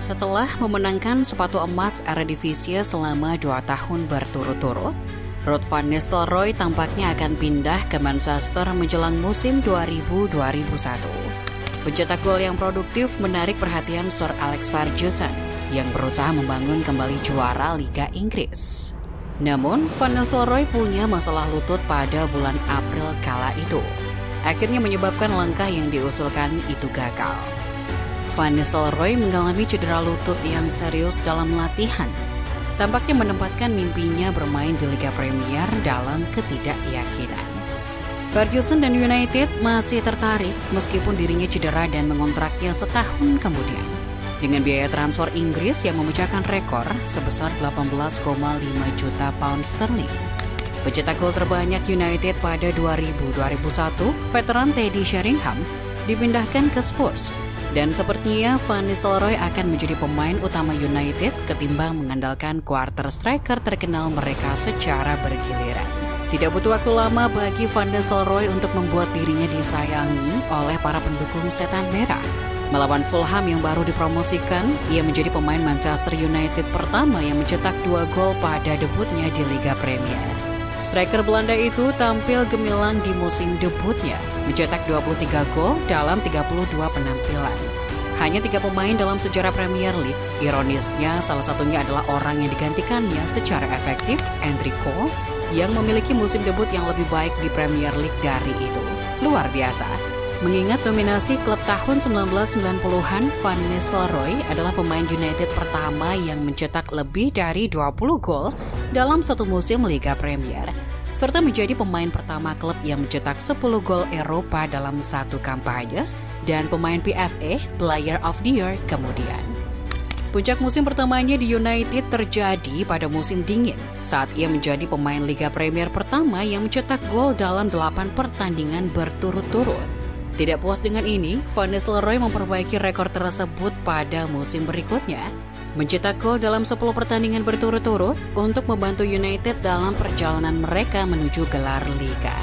Setelah memenangkan sepatu emas Eredivisie selama 2 tahun berturut-turut, Ruud van Nistelrooy tampaknya akan pindah ke Manchester menjelang musim 2000-2001. Pencetak gol yang produktif menarik perhatian Sir Alex Ferguson yang berusaha membangun kembali juara Liga Inggris. Namun, Van Nistelrooy punya masalah lutut pada bulan April kala itu. Akhirnya menyebabkan langkah yang diusulkan itu gagal. Van Nistelrooy mengalami cedera lutut yang serius dalam latihan. Tampaknya menempatkan mimpinya bermain di Liga Premier dalam ketidakyakinan. Ferguson dan United masih tertarik meskipun dirinya cedera dan mengontraknya setahun kemudian. Dengan biaya transfer Inggris yang memecahkan rekor sebesar 18,5 juta pound sterling. Pencetak gol terbanyak United pada 2000-2001, veteran Teddy Sheringham, dipindahkan ke Spurs. Dan sepertinya Van Nistelrooy akan menjadi pemain utama United ketimbang mengandalkan quarter striker terkenal mereka secara bergiliran. Tidak butuh waktu lama bagi Van Nistelrooy untuk membuat dirinya disayangi oleh para pendukung setan merah. Melawan Fulham yang baru dipromosikan, ia menjadi pemain Manchester United pertama yang mencetak 2 gol pada debutnya di Liga Premier. Striker Belanda itu tampil gemilang di musim debutnya, mencetak 23 gol dalam 32 penampilan. Hanya 3 pemain dalam sejarah Premier League. Ironisnya, salah satunya adalah orang yang digantikannya secara efektif, Andrew Cole, yang memiliki musim debut yang lebih baik di Premier League dari itu. Luar biasa. Mengingat dominasi klub tahun 1990-an, Van Nistelrooy adalah pemain United pertama yang mencetak lebih dari 20 gol dalam satu musim Liga Premier, serta menjadi pemain pertama klub yang mencetak 10 gol Eropa dalam satu kampanye, dan pemain PFA Player of the Year kemudian. Puncak musim pertamanya di United terjadi pada musim dingin, saat ia menjadi pemain Liga Premier pertama yang mencetak gol dalam 8 pertandingan berturut-turut. Tidak puas dengan ini, Van Nistelrooy memperbaiki rekor tersebut pada musim berikutnya, mencetak gol dalam 10 pertandingan berturut-turut untuk membantu United dalam perjalanan mereka menuju gelar Liga.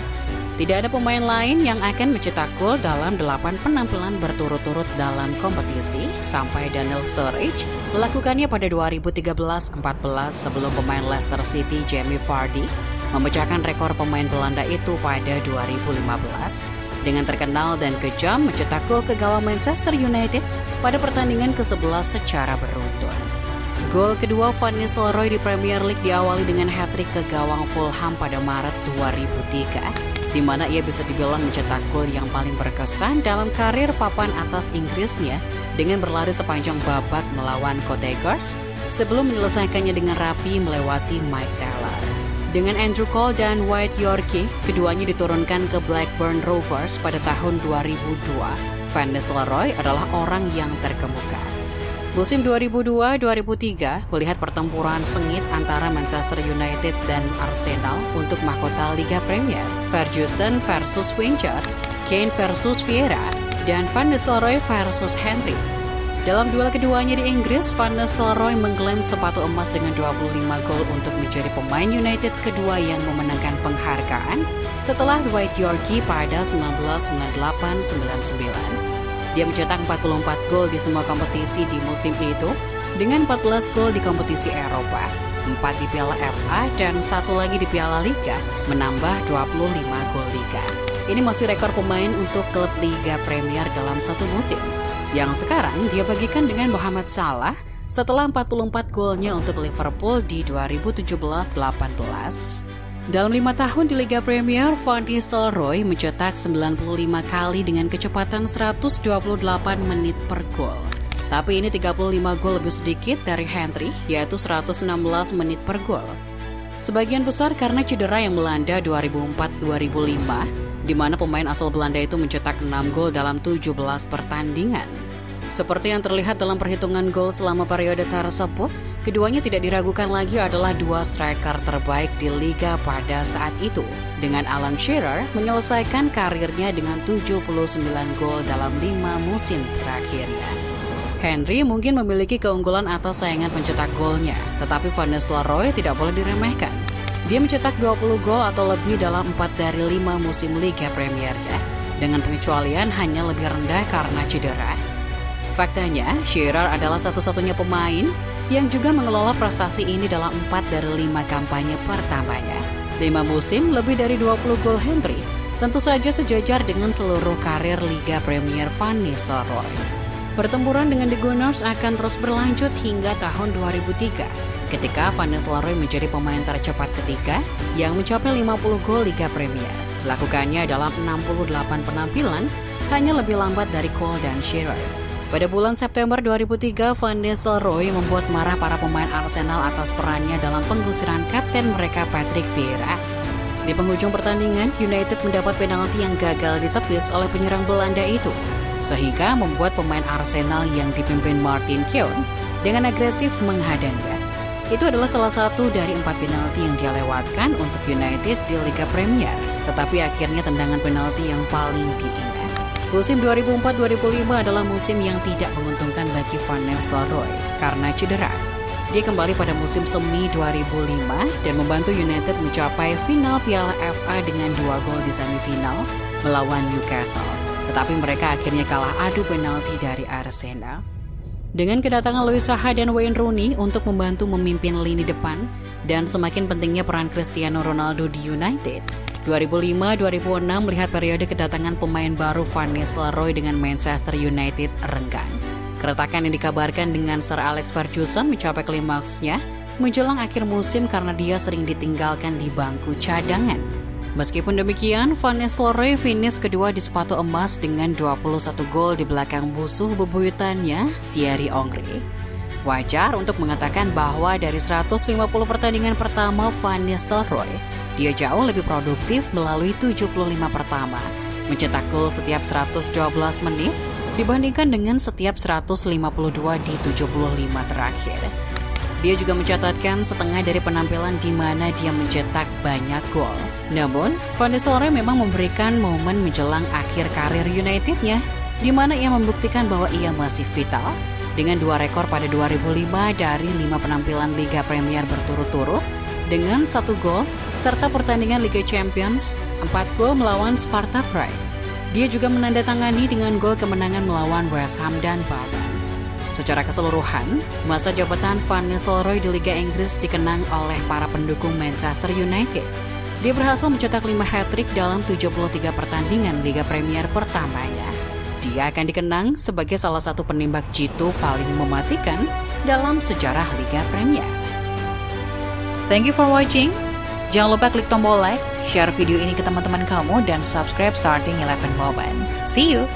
Tidak ada pemain lain yang akan mencetak gol dalam 8 penampilan berturut-turut dalam kompetisi sampai Daniel Sturridge melakukannya pada 2013-14 sebelum pemain Leicester City Jamie Vardy memecahkan rekor pemain Belanda itu pada 2015 dengan terkenal dan kejam mencetak gol ke gawang Manchester United pada pertandingan ke-11 secara beruntun. Gol kedua Van Nistelrooy di Premier League diawali dengan hat-trick ke gawang Fulham pada Maret 2003, di mana ia bisa dibilang mencetak gol yang paling berkesan dalam karir papan atas Inggrisnya dengan berlari sepanjang babak melawan Cottagers sebelum menyelesaikannya dengan rapi melewati Mike Taylor. Dengan Andrew Cole dan Wyatt Yorke, keduanya diturunkan ke Blackburn Rovers pada tahun 2002. Van Nistelrooy adalah orang yang terkemuka. Musim 2002-2003 melihat pertempuran sengit antara Manchester United dan Arsenal untuk mahkota Liga Premier. Ferguson versus Wenger, Kane versus Vieira, dan Van Nistelrooy versus Henry. Dalam duel keduanya di Inggris, Van Nistelrooy mengklaim sepatu emas dengan 25 gol untuk menjadi pemain United kedua yang memenangkan penghargaan setelah Wyatt Yorke pada 1998-99. Dia mencetak 44 gol di semua kompetisi di musim itu dengan 14 gol di kompetisi Eropa, 4 di Piala FA dan 1 lagi di Piala Liga, menambah 25 gol Liga. Ini masih rekor pemain untuk klub Liga Premier dalam satu musim, yang sekarang dia bagikan dengan Mohamed Salah setelah 44 golnya untuk Liverpool di 2017-18. Dalam 5 tahun di Liga Premier, Van Nistelrooy mencetak 95 kali dengan kecepatan 128 menit per gol. Tapi ini 35 gol lebih sedikit dari Henry, yaitu 116 menit per gol. Sebagian besar karena cedera yang melanda 2004-2005, di mana pemain asal Belanda itu mencetak 6 gol dalam 17 pertandingan. Seperti yang terlihat dalam perhitungan gol selama periode tersebut, keduanya tidak diragukan lagi adalah 2 striker terbaik di Liga pada saat itu, dengan Alan Shearer menyelesaikan karirnya dengan 79 gol dalam 5 musim terakhirnya. Henry mungkin memiliki keunggulan atas saingan pencetak golnya, tetapi Van Nistelrooy tidak boleh diremehkan. Dia mencetak 20 gol atau lebih dalam 4 dari 5 musim Liga Premiernya, dengan pengecualian hanya lebih rendah karena cedera. Faktanya, Shearer adalah satu-satunya pemain yang juga mengelola prestasi ini dalam 4 dari 5 kampanye pertamanya. 5 musim, lebih dari 20 gol Henry, tentu saja sejajar dengan seluruh karir Liga Premier Van Nistelrooy. Pertempuran dengan The Gunners akan terus berlanjut hingga tahun 2003, ketika Van Nistelrooy menjadi pemain tercepat ketiga yang mencapai 50 gol Liga Premier. Lakukannya dalam 68 penampilan, hanya lebih lambat dari Cole dan Shearer. Pada bulan September 2003, Van Nistelrooy membuat marah para pemain Arsenal atas perannya dalam penggusuran kapten mereka Patrick Vieira. Di penghujung pertandingan, United mendapat penalti yang gagal ditepis oleh penyerang Belanda itu, sehingga membuat pemain Arsenal yang dipimpin Martin Keown dengan agresif menghadangnya. Itu adalah salah satu dari 4 penalti yang dia lewatkan untuk United di Liga Premier, tetapi akhirnya tendangan penalti yang paling diingat. Musim 2004-2005 adalah musim yang tidak menguntungkan bagi Van Nistelrooy karena cedera. Dia kembali pada musim semi 2005 dan membantu United mencapai final Piala FA dengan 2 gol di semifinal melawan Newcastle. Tetapi mereka akhirnya kalah adu penalti dari Arsenal. Dengan kedatangan Louis Saha dan Wayne Rooney untuk membantu memimpin lini depan dan semakin pentingnya peran Cristiano Ronaldo di United, 2005-2006 melihat periode kedatangan pemain baru Van Nistelrooy dengan Manchester United renggang. Keretakan yang dikabarkan dengan Sir Alex Ferguson mencapai klimaksnya menjelang akhir musim karena dia sering ditinggalkan di bangku cadangan. Meskipun demikian, Van Nistelrooy finish kedua di sepatu emas dengan 21 gol di belakang musuh bebuyutannya, Thierry Henry. Wajar untuk mengatakan bahwa dari 150 pertandingan pertama Van Nistelrooy, dia jauh lebih produktif melalui 75 pertama, mencetak gol setiap 112 menit dibandingkan dengan setiap 152 di 75 terakhir. Dia juga mencatatkan setengah dari penampilan di mana dia mencetak banyak gol. Namun, Van Nistelrooy memang memberikan momen menjelang akhir karir United-nya, di mana ia membuktikan bahwa ia masih vital dengan 2 rekor pada 2005 dari 5 penampilan Liga Premier berturut-turut, dengan 1 gol, serta pertandingan Liga Champions, 4 gol melawan Sparta Prague. Dia juga menandatangani dengan gol kemenangan melawan West Ham dan Bolton. Secara keseluruhan, masa jabatan Van Nistelrooy di Liga Inggris dikenang oleh para pendukung Manchester United. Dia berhasil mencetak 5 hat-trick dalam 73 pertandingan Liga Premier pertamanya. Dia akan dikenang sebagai salah satu penembak jitu paling mematikan dalam sejarah Liga Premier. Thank you for watching. Jangan lupa klik tombol like, share video ini ke teman-teman kamu, dan subscribe Starting 11 Moment. See you!